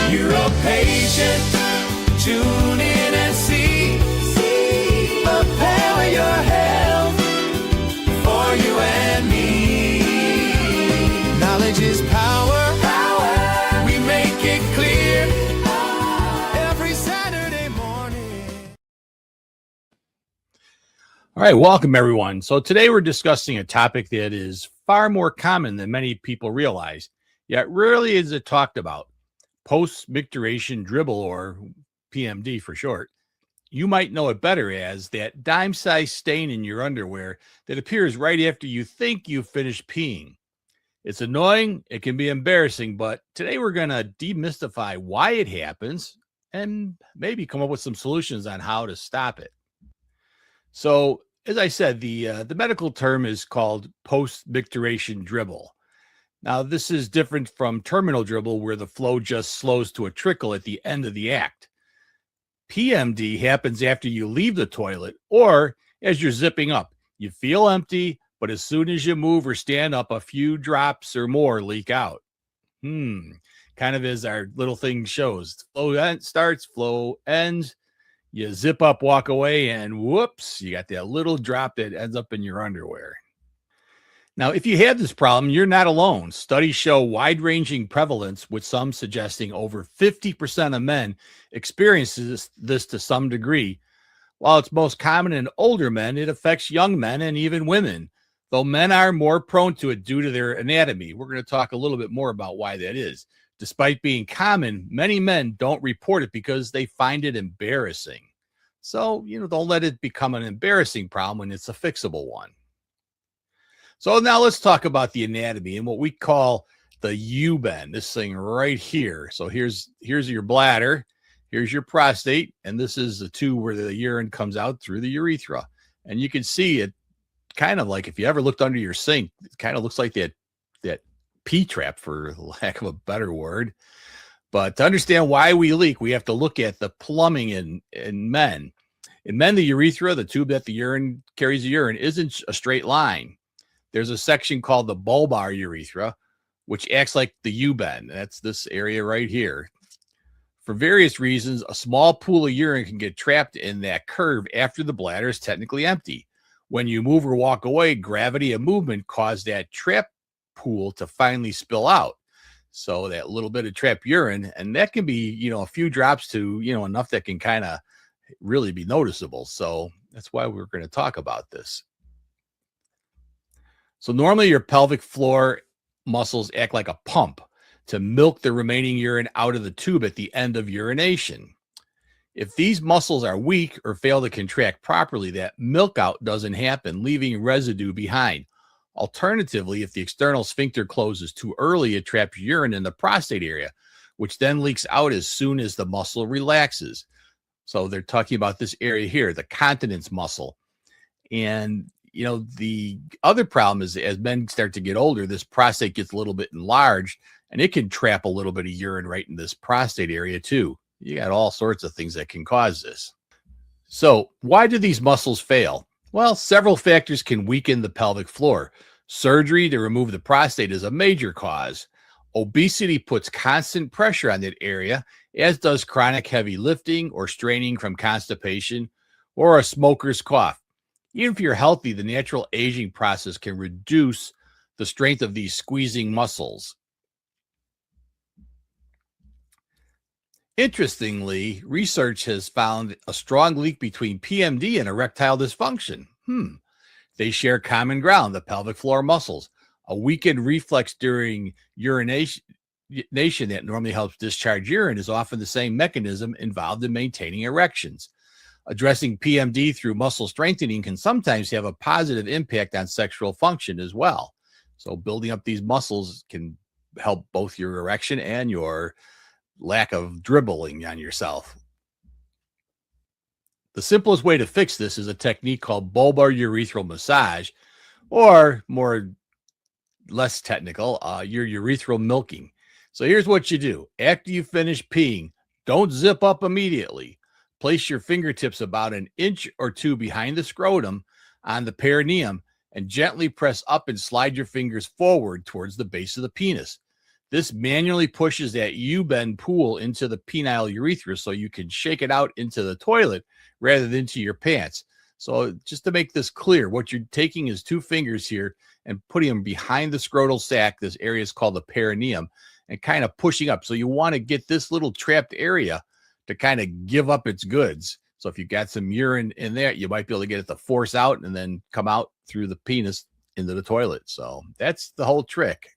UroPatient, tune in and see. Prepare with your health for you and me. Knowledge is power. We make it clear every Saturday morning. All right, welcome everyone. So today we're discussing a topic that is far more common than many people realize, yet rarely is it talked about. Post-micturition dribble, or PMD for short. You might know it better as that dime-sized stain in your underwear that appears right after you think you've finished peeing. It's annoying, it can be embarrassing, but today we're going to demystify why it happens and maybe come up with some solutions on how to stop it. So, as I said, the medical term is called post-micturition dribble. Now, this is different from terminal dribble, where the flow just slows to a trickle at the end of the act. PMD happens after you leave the toilet or as you're zipping up. You feel empty, but as soon as you move or stand up, a few drops or more leak out. Kind of as our little thing shows. Flow starts, flow ends. You zip up, walk away, and whoops, you got that little drop that ends up in your underwear. Now, if you have this problem, you're not alone. Studies show wide-ranging prevalence, with some suggesting over 50% of men experiences this to some degree. While it's most common in older men, it affects young men and even women, though men are more prone to it due to their anatomy. We're going to talk a little bit more about why that is. Despite being common, many men don't report it because they find it embarrassing. So, don't let it become an embarrassing problem when it's a fixable one. So now let's talk about the anatomy and what we call the U-bend, this thing right here. So here's your bladder, here's your prostate, and this is the tube where the urine comes out through the urethra. And you can see it kind of like, if you ever looked under your sink, it kind of looks like that P-trap, for lack of a better word. But to understand why we leak, we have to look at the plumbing in men. In men, the urethra, the tube that the urine carries the urine, isn't a straight line. There's a section called the bulbar urethra, which acts like the U-bend. That's this area right here. For various reasons, a small pool of urine can get trapped in that curve after the bladder is technically empty. When you move or walk away, gravity and movement cause that trap pool to finally spill out. So that little bit of trapped urine, and that can be, a few drops to, enough that can kind of really be noticeable. So that's why we're going to talk about this. So normally your pelvic floor muscles act like a pump to milk the remaining urine out of the tube at the end of urination. If these muscles are weak or fail to contract properly, that milk out doesn't happen, leaving residue behind. Alternatively, if the external sphincter closes too early, it traps urine in the prostate area, which then leaks out as soon as the muscle relaxes. So they're talking about this area here, the continence muscle. And the other problem is, as men start to get older, this prostate gets a little bit enlarged, and it can trap a little bit of urine right in this prostate area too. You got all sorts of things that can cause this. So why do these muscles fail? Well, several factors can weaken the pelvic floor. Surgery to remove the prostate is a major cause. Obesity puts constant pressure on that area, as does chronic heavy lifting or straining from constipation or a smoker's cough. Even if you're healthy, the natural aging process can reduce the strength of these squeezing muscles. Interestingly, research has found a strong link between PMD and erectile dysfunction. They share common ground, the pelvic floor muscles. A weakened reflex during urination that normally helps discharge urine is often the same mechanism involved in maintaining erections. Addressing PMD through muscle strengthening can sometimes have a positive impact on sexual function as well. So building up these muscles can help both your erection and your lack of dribbling on yourself. The simplest way to fix this is a technique called bulbar urethral massage, or less technical, your urethral milking. So here's what you do. After you finish peeing, don't zip up immediately. Place your fingertips about an inch or two behind the scrotum on the perineum and gently press up and slide your fingers forward towards the base of the penis. This manually pushes that U-bend pool into the penile urethra so you can shake it out into the toilet rather than to your pants. So just to make this clear, what you're taking is 2 fingers here and putting them behind the scrotal sac. This area is called the perineum, and kind of pushing up. So you want to get this little trapped area to kind of give up its goods. So if you've got some urine in there, you might be able to get it to force out and then come out through the penis into the toilet. So that's the whole trick.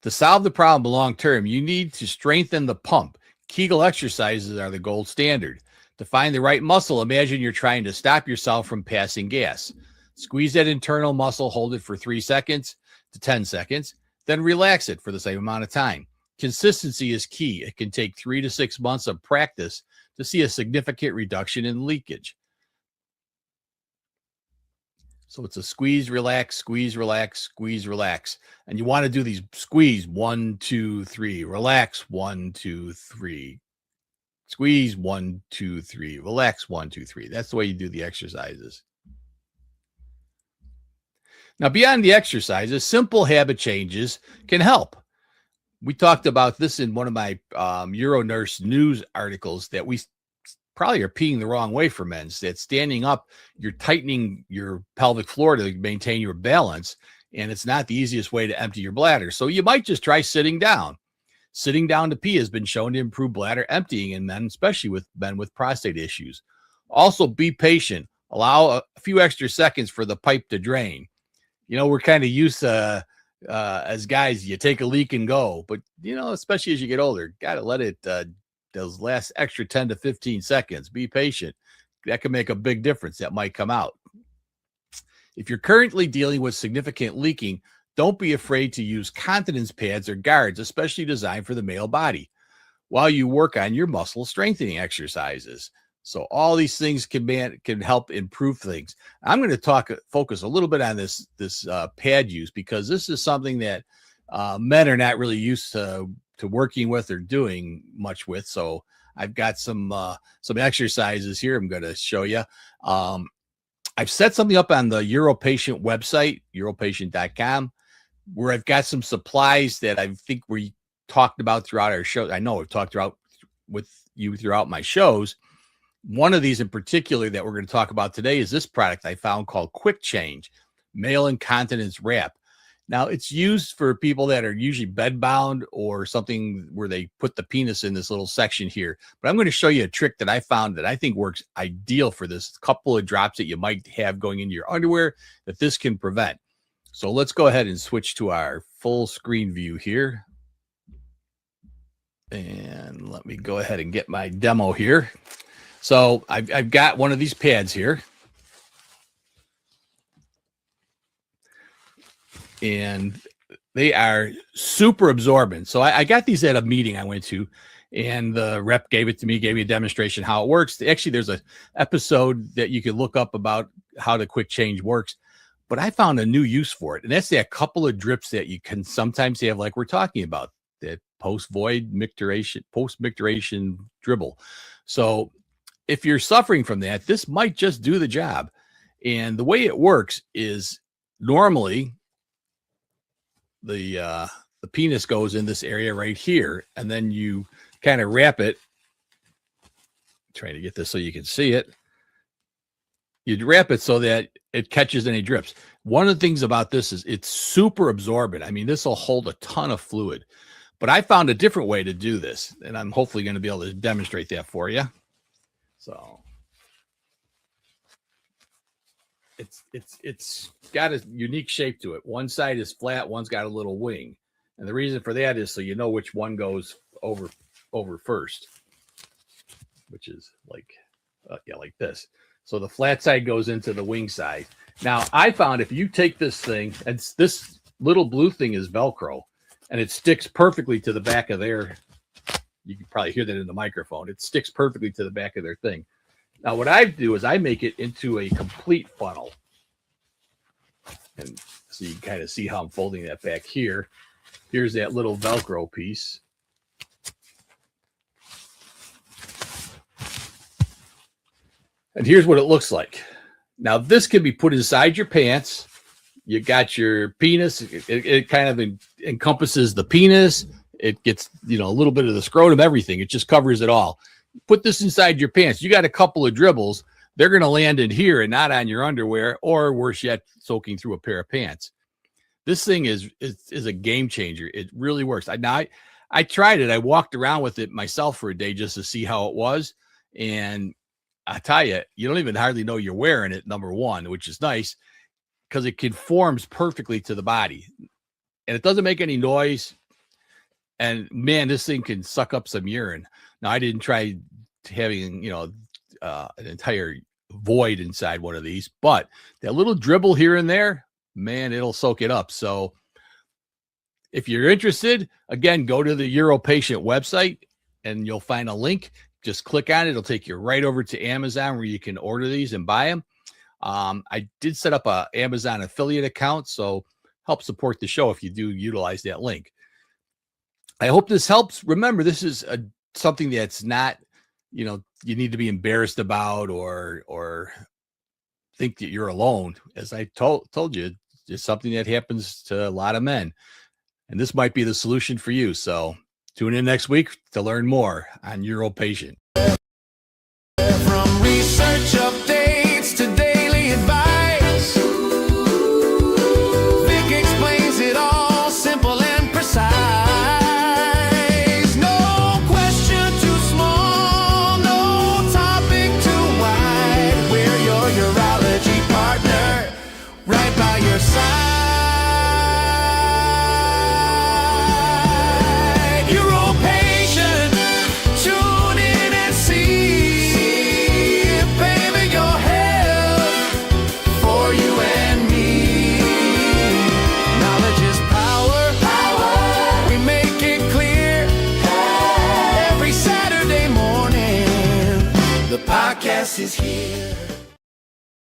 To solve the problem long term, you need to strengthen the pump. Kegel exercises are the gold standard. To find the right muscle, imagine you're trying to stop yourself from passing gas. Squeeze that internal muscle, hold it for 3 seconds to 10 seconds, then relax it for the same amount of time. Consistency is key. It can take 3 to 6 months of practice to see a significant reduction in leakage. So it's a squeeze, relax, squeeze, relax, squeeze, relax. And you want to do these squeeze 1, 2, 3, relax 1, 2, 3, squeeze 1, 2, 3, relax 1, 2, 3. That's the way you do the exercises. Now, beyond the exercises, simple habit changes can help. We talked about this in one of my UroNurse news articles, that we probably are peeing the wrong way for men. That standing up, you're tightening your pelvic floor to maintain your balance, and it's not the easiest way to empty your bladder. So you might just try sitting down. Sitting down to pee has been shown to improve bladder emptying in men, especially with men with prostate issues. Also, be patient. Allow a few extra seconds for the pipe to drain. You know, we're kind of used to, as guys, you take a leak and go. But, you know, especially as you get older, got to let it, those last extra 10 to 15 seconds. Be patient. That can make a big difference. That might come out. If you're currently dealing with significant leaking, don't be afraid to use continence pads or guards, especially designed for the male body, while you work on your muscle strengthening exercises. So all these things can help improve things. I'm going to focus a little bit on this pad use, because this is something that men are not really used to working with or doing much with. So I've got some exercises here I'm going to show you. I've set something up on the UroPatient website, uropatient.com, where I've got some supplies that I think we talked about throughout our show. I know I've talked about with you throughout my shows. One of these in particular that we're going to talk about today is this product I found called Quick Change Male Incontinence Wrap. Now, it's used for people that are usually bedbound or something where they put the penis in this little section here. But I'm going to show you a trick that I found that I think works ideal for this. Couple of drops that you might have going into your underwear that this can prevent. So let's go ahead and switch to our full screen view here. And let me go ahead and get my demo here. So I've got one of these pads here. And they are super absorbent. So I got these at a meeting I went to, and the rep gave it to me, gave me a demonstration how it works. Actually, there's an episode that you can look up about how the Quick Change works. But I found a new use for it, and that's that couple of drips that you can sometimes have, like we're talking about, that post-void micturition dribble. So if you're suffering from that, this might just do the job. And the way it works is normally the penis goes in this area right here, and then you kind of wrap it. Trying to get this so you can see it. You'd wrap it so that it catches any drips. One of the things about this is it's super absorbent. I mean, this will hold a ton of fluid. But I found a different way to do this, and I'm hopefully going to be able to demonstrate that for you. So it's got a unique shape to it. One side is flat, one's got a little wing. And the reason for that is so you know which one goes over first, which is like this. So the flat side goes into the wing side. Now, I found if you take this thing, and this little blue thing is Velcro, and it sticks perfectly to the back of their, you can probably hear that in the microphone. It sticks perfectly to the back of their thing. Now, what I do is I make it into a complete funnel. And so you can kind of see how I'm folding that back here. Here's that little Velcro piece. And here's what it looks like. Now, this can be put inside your pants, You got your penis. It kind of encompasses the penis. It gets, a little bit of the scrotum, everything. It just covers it all. Put this inside your pants. You got a couple of dribbles. They're going to land in here and not on your underwear, or worse yet, soaking through a pair of pants. This thing is a game changer. It really works. I tried it. I walked around with it myself for a day just to see how it was. And I tell you, you don't even hardly know you're wearing it, number one, which is nice because it conforms perfectly to the body. And it doesn't make any noise. And man, this thing can suck up some urine. Now, I didn't try having, an entire void inside one of these, but that little dribble here and there, man, it'll soak it up. So if you're interested, again, go to the UroPatient website and you'll find a link. Just click on it. It'll take you right over to Amazon where you can order these and buy them. I did set up a Amazon affiliate account, so help support the show if you do utilize that link. I hope this helps. Remember, this is something that's not, you need to be embarrassed about or think that you're alone. As I told you, it's something that happens to a lot of men. And this might be the solution for you. So tune in next week to learn more on UroPatient. From research updates to daily advice, Vic explains it all simple and precise. No question too small, no topic too wide. We're your urology partner, right by your side. UroPatient, tune in and see, baby, your health for you and me. Knowledge is power, power. We make it clear every Saturday morning. The podcast is here.